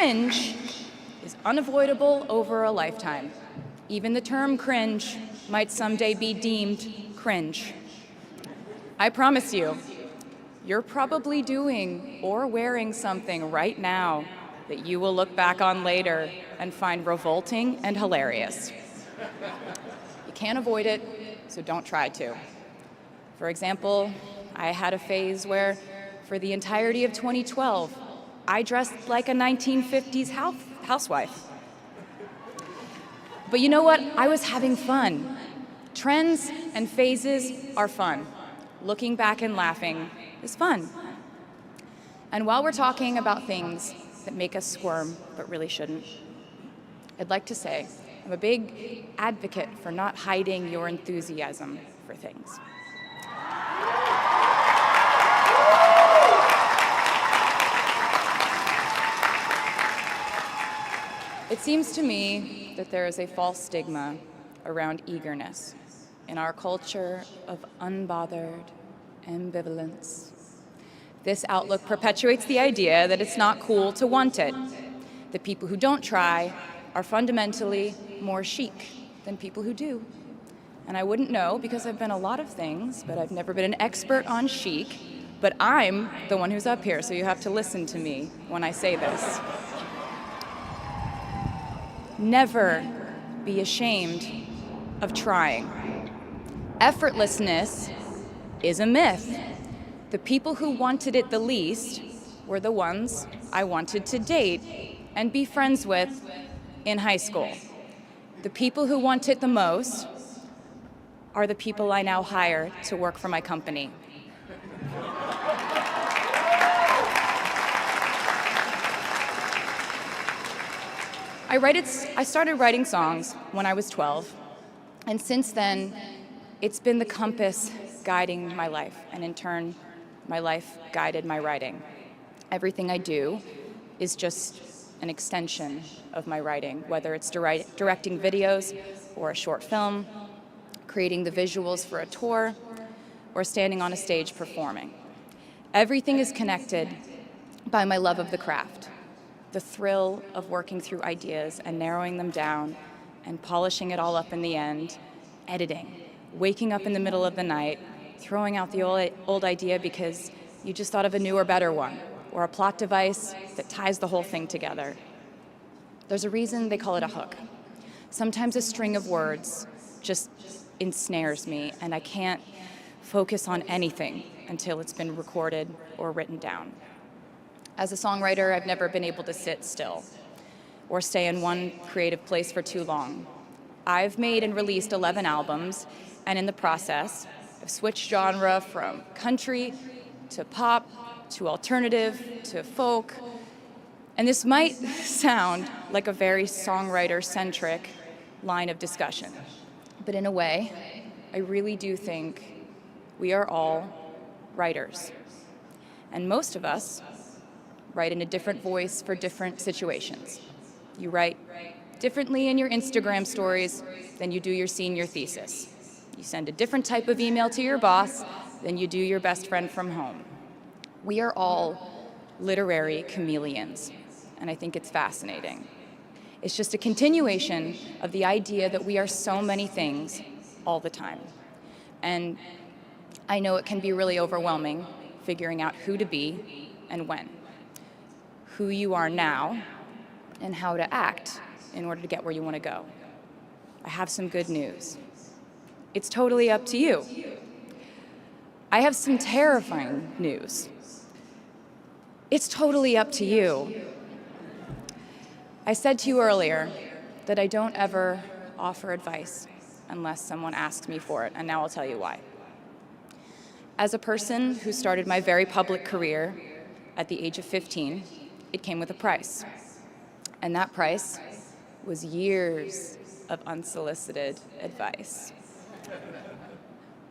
Cringe is unavoidable over a lifetime. Even the term cringe might someday be deemed cringe. I promise you, you're probably doing or wearing something right now that you will look back on later and find revolting and hilarious. You can't avoid it, so don't try to. For example, I had a phase where, for the entirety of 2012, I dressed like a 1950s housewife. But you know what? I was having fun. Trends and phases are fun. Looking back and laughing is fun. And while we're talking about things that make us squirm but really shouldn't, I'd like to say I'm a big advocate for not hiding your enthusiasm for things. It seems to me that there is a false stigma around eagerness in our culture of unbothered ambivalence. This outlook perpetuates the idea that it's not cool to want it, that people who don't try are fundamentally more chic than people who do. And I wouldn't know because I've been a lot of things, but I've never been an expert on chic, but I'm the one who's up here, so you have to listen to me when I say this. Never be ashamed of trying. Effortlessness is a myth. The people who wanted it the least were the ones I wanted to date and be friends with in high school. The people who want it the most are the people I now hire to work for my company. I started writing songs when I was 12, and since then, it's been the compass guiding my life, and in turn, my life guided my writing. Everything I do is just an extension of my writing, whether it's directing videos or a short film, creating the visuals for a tour, or standing on a stage performing. Everything is connected by my love of the craft, the thrill of working through ideas and narrowing them down and polishing it all up in the end, editing, waking up in the middle of the night, throwing out the old idea because you just thought of a newer, better one, or a plot device that ties the whole thing together. There's a reason they call it a hook. Sometimes a string of words just ensnares me, and I can't focus on anything until it's been recorded or written down. As a songwriter, I've never been able to sit still or stay in one creative place for too long. I've made and released 11 albums, and in the process, I've switched genre from country to pop to alternative to folk. And this might sound like a very songwriter-centric line of discussion, but in a way, I really do think we are all writers. And most of us write in a different voice for different situations. You write differently in your Instagram stories than you do your senior thesis. You send a different type of email to your boss than you do your best friend from home. We are all literary chameleons, and I think it's fascinating. It's just a continuation of the idea that we are so many things all the time. And I know it can be really overwhelming figuring out who to be and when, who you are now, and how to act in order to get where you want to go. I have some good news. It's totally up to you. I have some terrifying news. It's totally up to you. I said to you earlier that I don't ever offer advice unless someone asks me for it, and now I'll tell you why. As a person who started my very public career at the age of 15, it came with a price. And that price was years of unsolicited advice.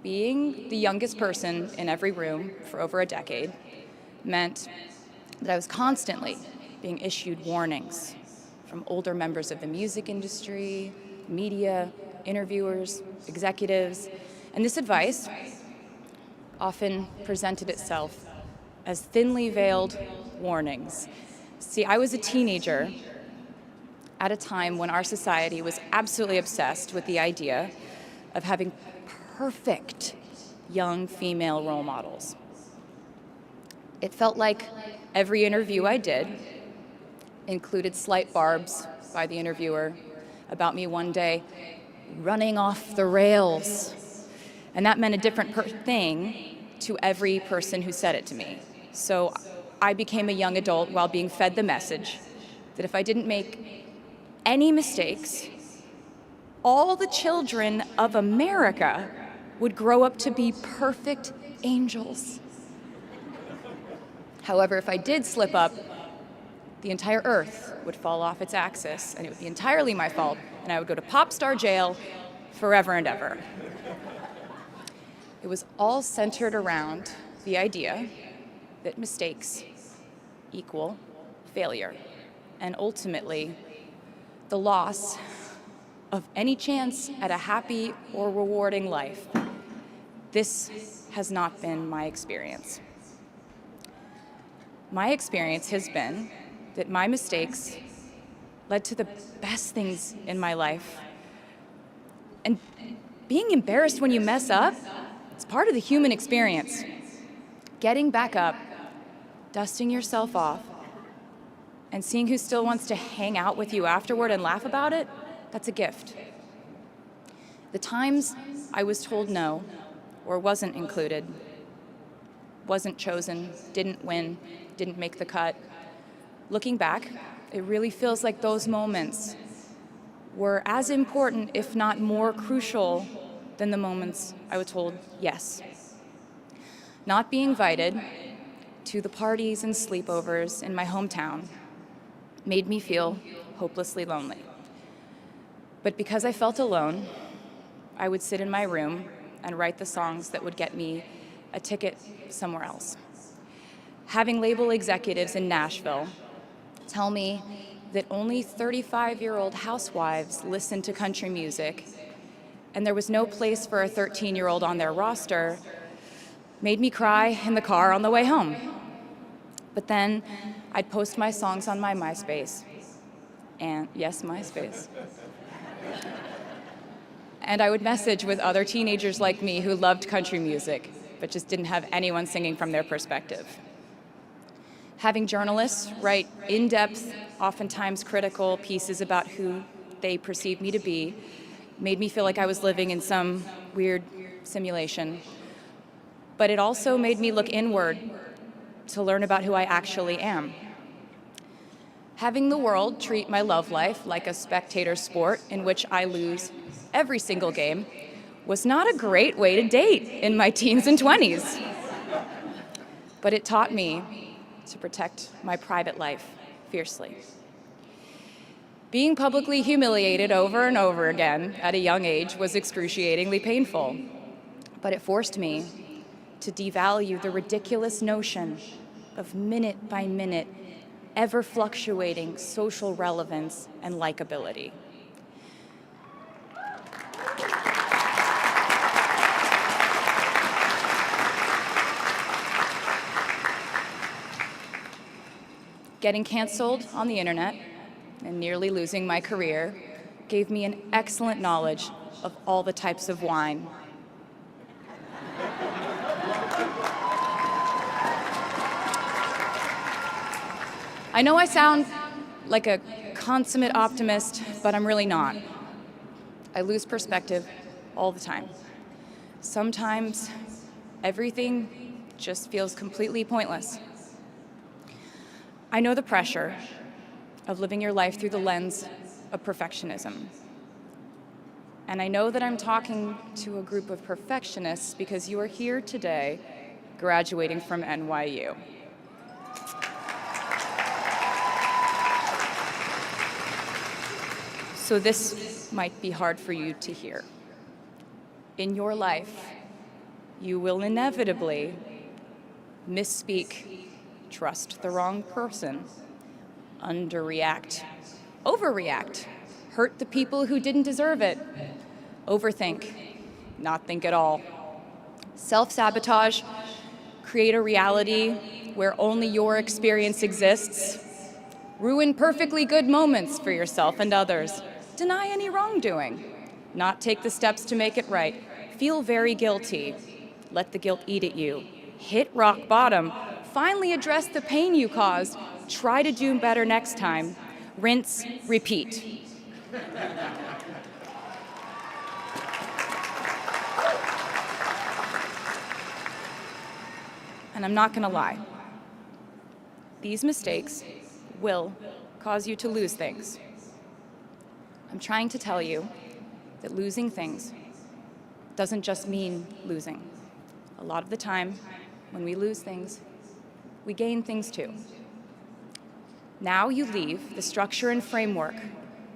Being the youngest person in every room for over a decade meant that I was constantly being issued warnings from older members of the music industry, media, interviewers, executives, and this advice often presented itself as thinly veiled warnings, See, I was a teenager at a time when our society was absolutely obsessed with the idea of having perfect young female role models. It felt like every interview I did included slight barbs by the interviewer about me one day running off the rails. And that meant a different thing to every person who said it to me. So I became a young adult while being fed the message that if I didn't make any mistakes, all the children of America would grow up to be perfect angels. However, if I did slip up, the entire earth would fall off its axis, and it would be entirely my fault, and I would go to pop star jail forever and ever. It was all centered around the idea that mistakes equal failure, and ultimately, the loss of any chance at a happy or rewarding life. This has not been my experience. My experience has been that my mistakes led to the best things in my life. And being embarrassed when you mess up, it's part of the human experience. Getting back up, dusting yourself off, and seeing who still wants to hang out with you afterward and laugh about it, that's a gift. The times I was told no, or wasn't included, wasn't chosen, didn't win, didn't make the cut, looking back, it really feels like those moments were as important, if not more crucial, than the moments I was told yes. Not being invited to the parties and sleepovers in my hometown made me feel hopelessly lonely. But because I felt alone, I would sit in my room and write the songs that would get me a ticket somewhere else. Having label executives in Nashville tell me that only 35-year-old housewives listen to country music, and there was no place for a 13-year-old on their roster, made me cry in the car on the way home. But then I'd post my songs on my MySpace, and yes, MySpace. And I would message with other teenagers like me who loved country music, but just didn't have anyone singing from their perspective. Having journalists write in-depth, oftentimes critical pieces about who they perceived me to be made me feel like I was living in some weird simulation. But it also made me look inward to learn about who I actually am. Having the world treat my love life like a spectator sport in which I lose every single game was not a great way to date in my teens and 20s. But it taught me to protect my private life fiercely. Being publicly humiliated over and over again at a young age was excruciatingly painful, but it forced me to devalue the ridiculous notion of minute-by-minute, ever-fluctuating social relevance and likability. Getting canceled on the internet and nearly losing my career gave me an excellent knowledge of all the types of wine. I know I sound like a consummate optimist, but I'm really not. I lose perspective all the time. Sometimes everything just feels completely pointless. I know the pressure of living your life through the lens of perfectionism. And I know that I'm talking to a group of perfectionists because you are here today graduating from NYU. So this might be hard for you to hear. In your life, you will inevitably misspeak, trust the wrong person, underreact, overreact, hurt the people who didn't deserve it, overthink, not think at all, self-sabotage, create a reality where only your experience exists, ruin perfectly good moments for yourself and others, deny any wrongdoing, not take the steps to make it right, feel very guilty, let the guilt eat at you, hit rock bottom, finally address the pain you caused, try to do better next time, rinse, repeat. And I'm not gonna lie, these mistakes will cause you to lose things. I'm trying to tell you that losing things doesn't just mean losing. A lot of the time, when we lose things, we gain things too. Now you leave the structure and framework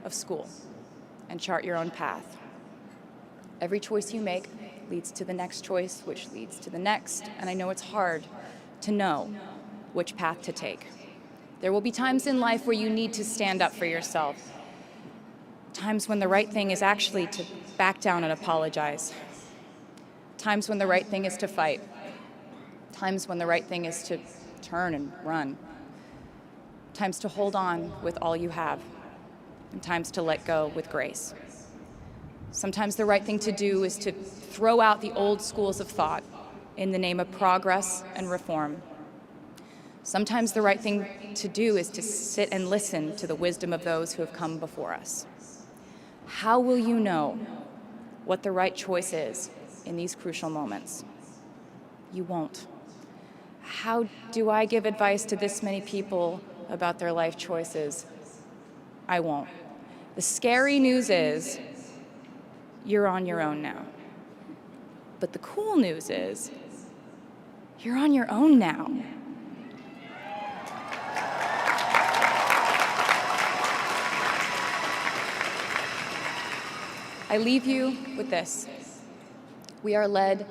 of school and chart your own path. Every choice you make leads to the next choice, which leads to the next, and I know it's hard to know which path to take. There will be times in life where you need to stand up for yourself, times when the right thing is actually to back down and apologize, times when the right thing is to fight, times when the right thing is to turn and run, times to hold on with all you have, and times to let go with grace. Sometimes the right thing to do is to throw out the old schools of thought in the name of progress and reform. Sometimes the right thing to do is to sit and listen to the wisdom of those who have come before us. How will you know what the right choice is in these crucial moments? You won't. How do I give advice to this many people about their life choices? I won't. The scary news is you're on your own now. But the cool news is you're on your own now. I leave you with this. We are led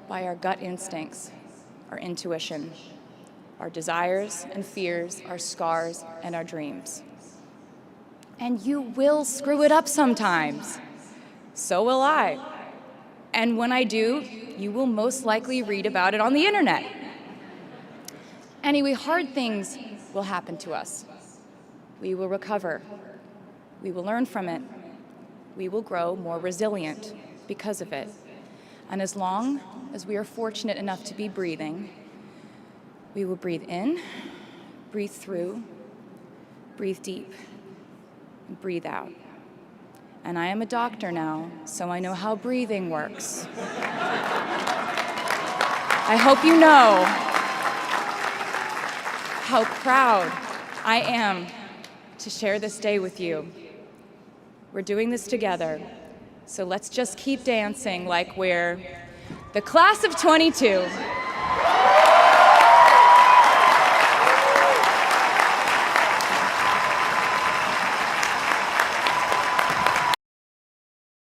by our gut instincts, our intuition, our desires and fears, our scars and our dreams. And you will screw it up sometimes. So will I. And when I do, you will most likely read about it on the internet. Anyway, hard things will happen to us. We will recover. We will learn from it. We will grow more resilient because of it. And as long as we are fortunate enough to be breathing, we will breathe in, breathe through, breathe deep, and breathe out. And I am a doctor now, so I know how breathing works. I hope you know how proud I am to share this day with you. We're doing this together, so let's just keep dancing like we're the class of 22.